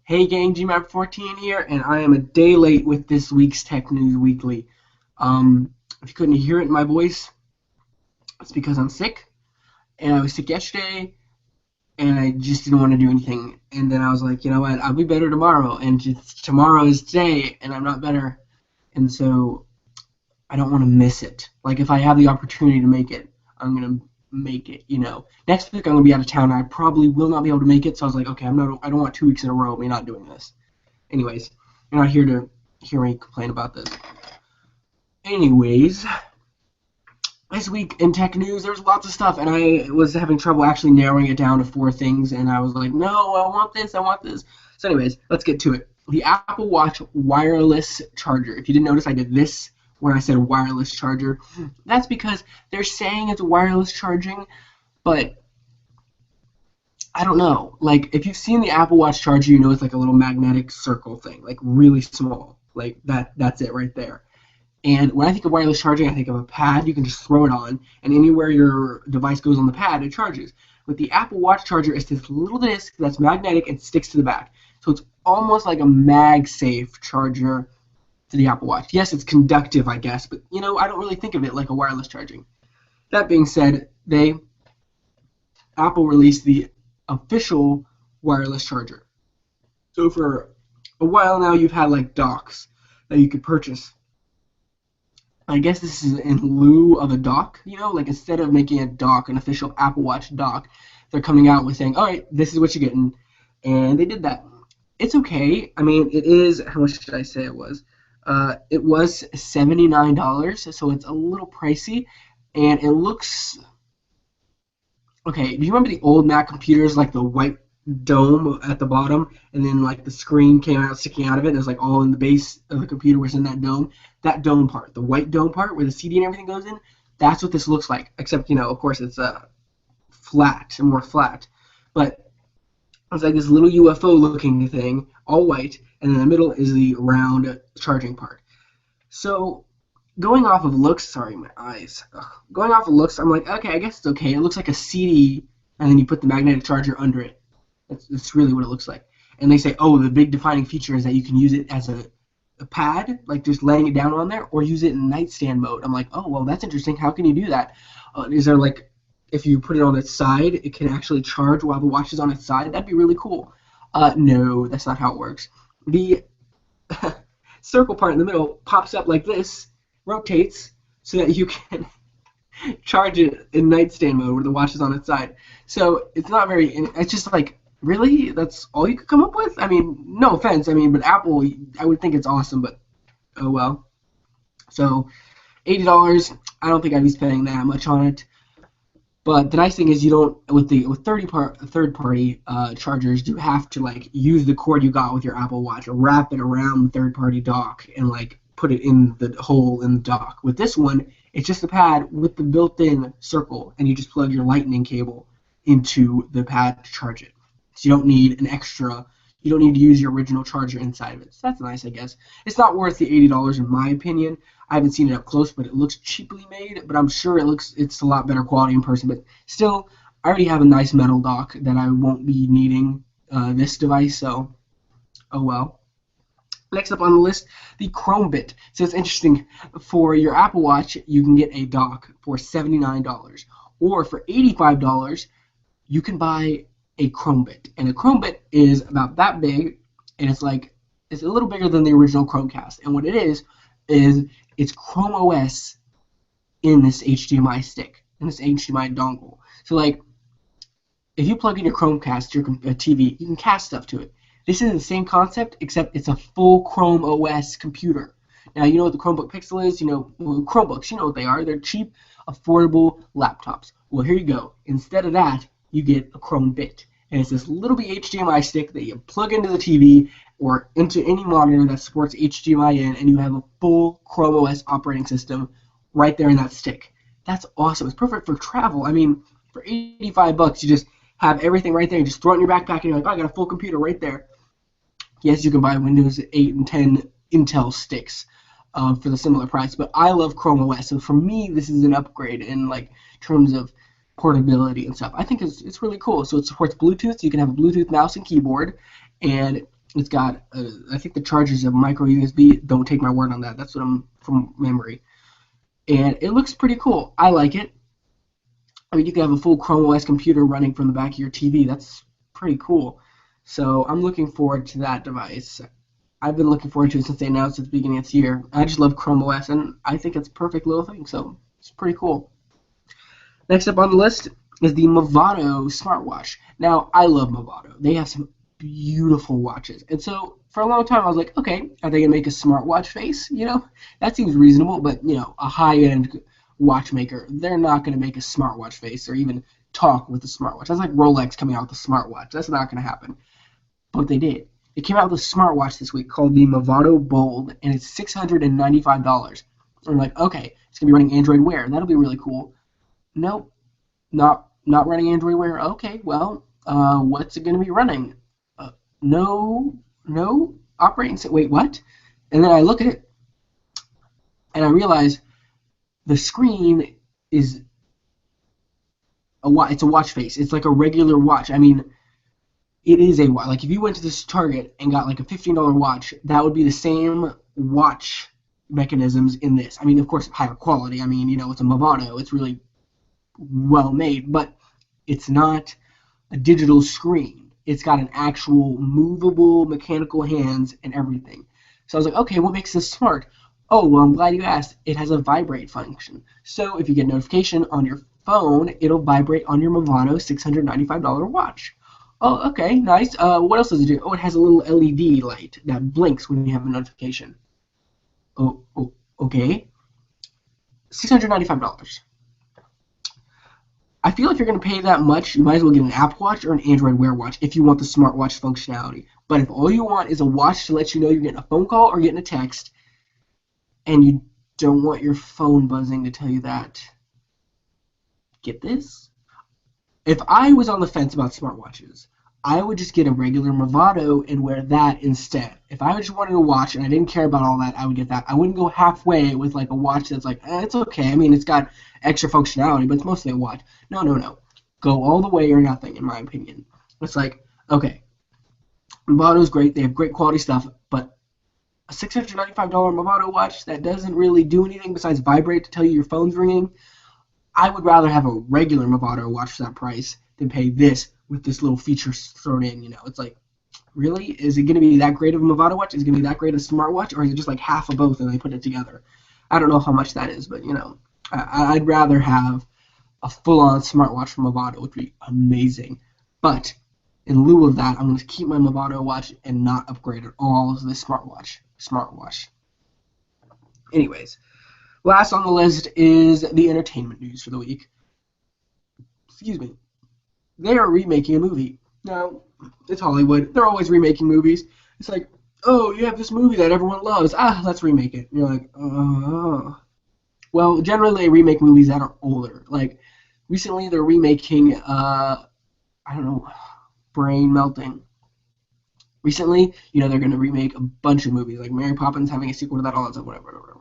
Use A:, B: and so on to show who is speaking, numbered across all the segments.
A: Hey gang, GMAP14 here, and I am a day late with this week's Tech News Weekly. If you couldn't hear it in my voice, it's because I'm sick, and I was sick yesterday, and I just didn't want to do anything. And then I was like, you know what, I'll be better tomorrow, and just, tomorrow is today, and I'm not better, and so I don't want to miss it. Like if I have the opportunity to make it, I'm gonna make it. Next week I'm gonna be out of town, and I probably will not be able to make it. So I was like, okay, I don't want 2 weeks in a row of me not doing this. Anyways, you're not here to hear me complain about this. Anyways, this week in tech news, there's lots of stuff, and I was having trouble actually narrowing it down to four things, and I was like, no, I want this, I want this. So anyways, let's get to it. The Apple Watch wireless charger. If you didn't notice, I did this when I said wireless charger. That's because they're saying it's wireless charging, but I don't know. Like, if you've seen the Apple Watch charger, you know it's like a little magnetic circle thing, like really small. Like that's it right there. And when I think of wireless charging, I think of a pad. You can just throw it on, and anywhere your device goes on the pad, it charges. With the Apple Watch charger, it's this little disc that's magnetic and sticks to the back. So it's almost like a MagSafe charger to the Apple Watch. Yes, it's conductive, I guess, but I don't really think of it like a wireless charging. That being said, Apple released the official wireless charger. So for a while now, you've had like docks that you could purchase. I guess this is in lieu of a dock, like instead of making a dock, an official Apple Watch dock, they're coming out with saying, all right, this is what you're getting. And they did that. It's okay. I mean, it is, how much did I say it was? It was $79, so it's a little pricey. And it looks, okay, do you remember the old Mac computers, like the white dome at the bottom, and then like the screen came out sticking out of it, and it was like all in the base of the computer was in that dome? That dome part, the white dome part where the CD and everything goes in, that's what this looks like, except of course it's flat, more flat. But it's like this little UFO looking thing, all white, and in the middle is the round charging part. So going off of looks, sorry, my eyes. Going off of looks, I'm like, okay, I guess it's okay. It looks like a CD, and then you put the magnetic charger under it. That's really what it looks like. And they say, oh, the big defining feature is that you can use it as a pad, like just laying it down on there, or use it in nightstand mode. I'm like, oh, well, that's interesting. How can you do that? Is there like, if you put it on its side, it can actually charge while the watch is on its side? That'd be really cool. No, that's not how it works. The circle part in the middle pops up like this, rotates, so that you can charge it in nightstand mode where the watch is on its side. So it's not very, it's just like, really? That's all you could come up with? I mean, no offense. I mean, but Apple, I would think it's awesome, but oh well. So $80, I don't think I'd be spending that much on it. But the nice thing is you don't, with third party chargers, you have to like use the cord you got with your Apple Watch, or wrap it around the third party dock and like put it in the hole in the dock. With this one, it's just a pad with the built-in circle, and you just plug your lightning cable into the pad to charge it. So you don't need you don't need to use your original charger inside of it. So that's nice, I guess. It's not worth the $80 in my opinion. I haven't seen it up close, but it looks cheaply made, but I'm sure it's a lot better quality in person. But still, I already have a nice metal dock that I won't be needing this device, so oh well. Next up on the list, the Chromebit. So it's interesting. For your Apple Watch, you can get a dock for $79. Or for $85, you can buy a Chromebit. And a Chromebit is about that big, and it's a little bigger than the original Chromecast. And what it is it's Chrome OS in this HDMI stick, in this HDMI dongle. So like, if you plug in your Chromecast, your TV, you can cast stuff to it. This is the same concept, except it's a full Chrome OS computer. Now, you know what the Chromebook Pixel is? Chromebooks, you know what they are. They're cheap, affordable laptops. Well, here you go. Instead of that, you get a Chromebit. And it's this little bit HDMI stick that you plug into the TV or into any monitor that supports HDMI in, and you have a full Chrome OS operating system right there in that stick. That's awesome. It's perfect for travel. I mean, for $85, you just have everything right there. You just throw it in your backpack, and you're like, oh, I got a full computer right there. Yes, you can buy Windows 8 and 10 Intel sticks for the similar price, but I love Chrome OS, so for me, this is an upgrade in like terms of portability and stuff. I think it's really cool. So it supports Bluetooth, so you can have a Bluetooth mouse and keyboard, and It's got, I think the charger is a micro USB. Don't take my word on that. That's what I'm from memory. And it looks pretty cool. I like it. I mean, you can have a full Chrome OS computer running from the back of your TV. That's pretty cool. So I'm looking forward to that device. I've been looking forward to it since they announced it at the beginning of this year. I just love Chrome OS, and I think it's a perfect little thing. So it's pretty cool. Next up on the list is the Movado smartwatch. Now, I love Movado. They have some beautiful watches. And so for a long time, I was like, okay, are they going to make a smartwatch face? That seems reasonable, but, a high-end watchmaker, they're not going to make a smartwatch face or even talk with a smartwatch. That's like Rolex coming out with a smartwatch. That's not going to happen. But they did. They came out with a smartwatch this week called the Movado Bold, and it's $695. I'm like, okay, it's going to be running Android Wear. That'll be really cool. Nope, not running Android Wear. Okay, well, what's it going to be running? No operating system. Wait, what? And then I look at it, and I realize the screen is it's a watch face. It's like a regular watch. I mean, it is a watch. Like if you went to this Target and got like a $15 watch, that would be the same watch mechanisms in this. I mean, of course, higher quality. I mean, it's a Movado. It's really well made, but it's not a digital screen. It's got an actual movable mechanical hands and everything. So I was like, okay, what makes this smart? Oh, well, I'm glad you asked. It has a vibrate function. So if you get a notification on your phone, it'll vibrate on your Movado $695 watch. Oh, okay, nice. What else does it do? Oh, it has a little LED light that blinks when you have a notification. Oh, okay. $695. I feel if you're going to pay that much, you might as well get an Apple Watch or an Android Wear watch if you want the smartwatch functionality. But if all you want is a watch to let you know you're getting a phone call or getting a text, and you don't want your phone buzzing to tell you that, get this? If I was on the fence about smartwatches, I would just get a regular Movado and wear that instead. If I just wanted a watch and I didn't care about all that, I would get that. I wouldn't go halfway with like a watch that's like, it's okay. I mean, it's got extra functionality, but it's mostly a watch. No. Go all the way or nothing, in my opinion. It's like, okay, Movado's great. They have great quality stuff, but a $695 Movado watch that doesn't really do anything besides vibrate to tell you your phone's ringing, I would rather have a regular Movado watch for that price than pay this with this little feature thrown in. It's like, really? Is it going to be that great of a Movado watch? Is it going to be that great of a smartwatch? Or is it just like half of both and they put it together? I don't know how much that is, but, I'd rather have a full-on smartwatch from Movado, which would be amazing. But in lieu of that, I'm going to keep my Movado watch and not upgrade at all to this smartwatch. Anyways. Last on the list is the entertainment news for the week. Excuse me. They are remaking a movie. Now, it's Hollywood. They're always remaking movies. It's like, oh, you have this movie that everyone loves. Let's remake it. And you're like, oh. Well, generally they remake movies that are older. Like, recently they're remaking, brain melting. Recently, they're going to remake a bunch of movies. Like Mary Poppins having a sequel to that, all that stuff, whatever.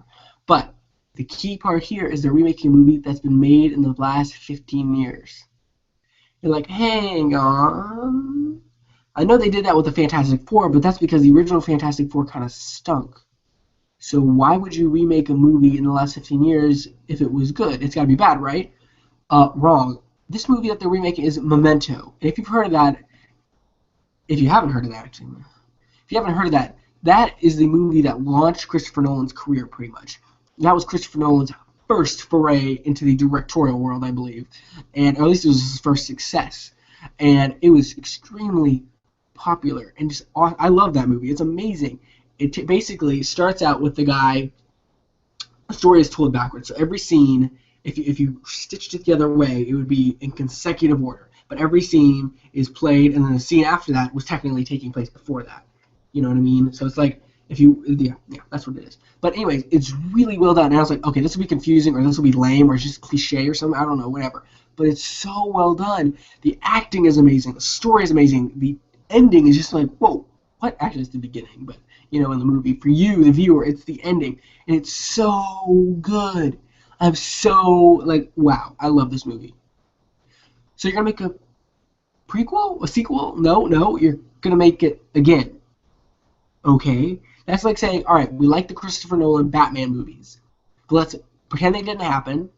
A: But the key part here is they're remaking a movie that's been made in the last 15 years. You're like, hang on. I know they did that with the Fantastic Four, but that's because the original Fantastic Four kind of stunk. So why would you remake a movie in the last 15 years if it was good? It's got to be bad, right? Wrong. This movie that they're remaking is Momento. And if you've heard of that, if you haven't heard of that, that is the movie that launched Christopher Nolan's career pretty much. That was Christopher Nolan's first foray into the directorial world, I believe. And or at least it was his first success. And it was extremely popular. And just I love that movie. It's amazing. It basically starts out with the guy. The story is told backwards. So every scene, if you stitched it the other way, it would be in consecutive order. But every scene is played, and then the scene after that was technically taking place before that. You know what I mean? So it's like, yeah, that's what it is. But anyways, it's really well done. And I was like, okay, this will be confusing, or this will be lame, or it's just cliche or something. I don't know, whatever. But it's so well done. The acting is amazing. The story is amazing. The ending is just like, whoa, what? Actually, it's the beginning, but, in the movie, for you, the viewer, it's the ending. And it's so good. I'm so, wow, I love this movie. So you're going to make a prequel? A sequel? No, you're going to make it again. Okay, that's like saying, all right, we like the Christopher Nolan Batman movies, but let's pretend they didn't happen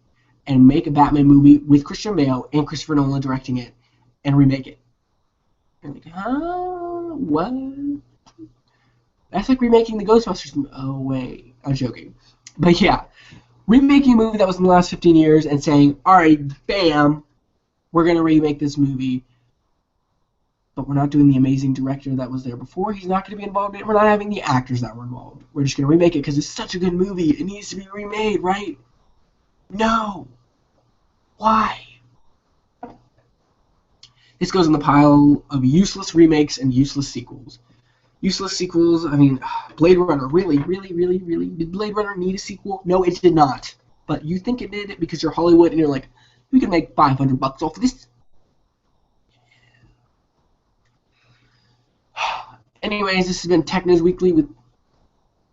A: and make a Batman movie with Christian Bale and Christopher Nolan directing it and remake it. You're like, huh? What? That's like remaking the Ghostbusters movie. Oh, wait. I'm joking. But yeah, remaking a movie that was in the last 15 years and saying, all right, bam, we're going to remake this movie, but we're not doing the amazing director that was there before. He's not going to be involved in it. We're not having the actors that were involved. We're just going to remake it because it's such a good movie. It needs to be remade, right? No. Why? This goes in the pile of useless remakes and useless sequels. Useless sequels, I mean, Blade Runner, really? Did Blade Runner need a sequel? No, it did not. But you think it did because you're Hollywood and you're like, we can make $500 off of this. Anyways, this has been Tech News Weekly with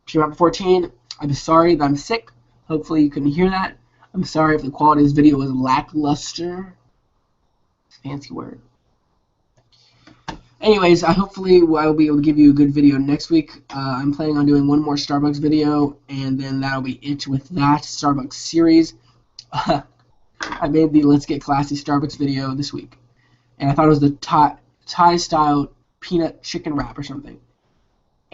A: Chapter 14. I'm sorry that I'm sick. Hopefully you couldn't hear that. I'm sorry if the quality of this video was lackluster. Fancy word. Anyways, hopefully I will be able to give you a good video next week. I'm planning on doing one more Starbucks video, and then that'll be it with that Starbucks series. I made the Let's Get Classy Starbucks video this week, and I thought it was the Thai-style peanut chicken wrap or something.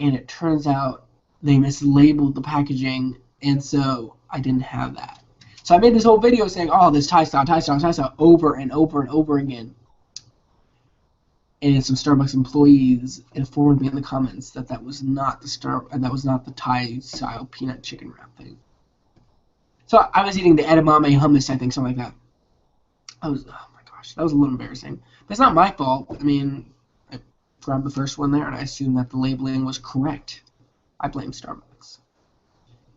A: And it turns out they mislabeled the packaging, and so I didn't have that. So I made this whole video saying, oh, this Thai-style, over and over and over again. And some Starbucks employees informed me in the comments that that was not the Thai-style peanut chicken wrap thing. So I was eating the edamame hummus, I think, something like that. Oh my gosh, that was a little embarrassing. But it's not my fault. I mean, I grabbed the first one there, and I assumed that the labeling was correct. I blame Starbucks.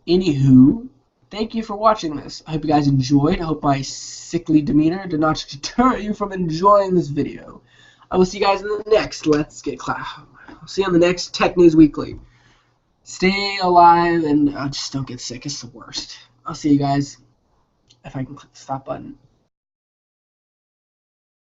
A: Anywho, thank you for watching this. I hope you guys enjoyed. I hope my sickly demeanor did not deter you from enjoying this video. I will see you guys in the next Let's Get Class. I'll see you on the next Tech News Weekly. Stay alive and just don't get sick. It's the worst. I'll see you guys if I can click the stop button.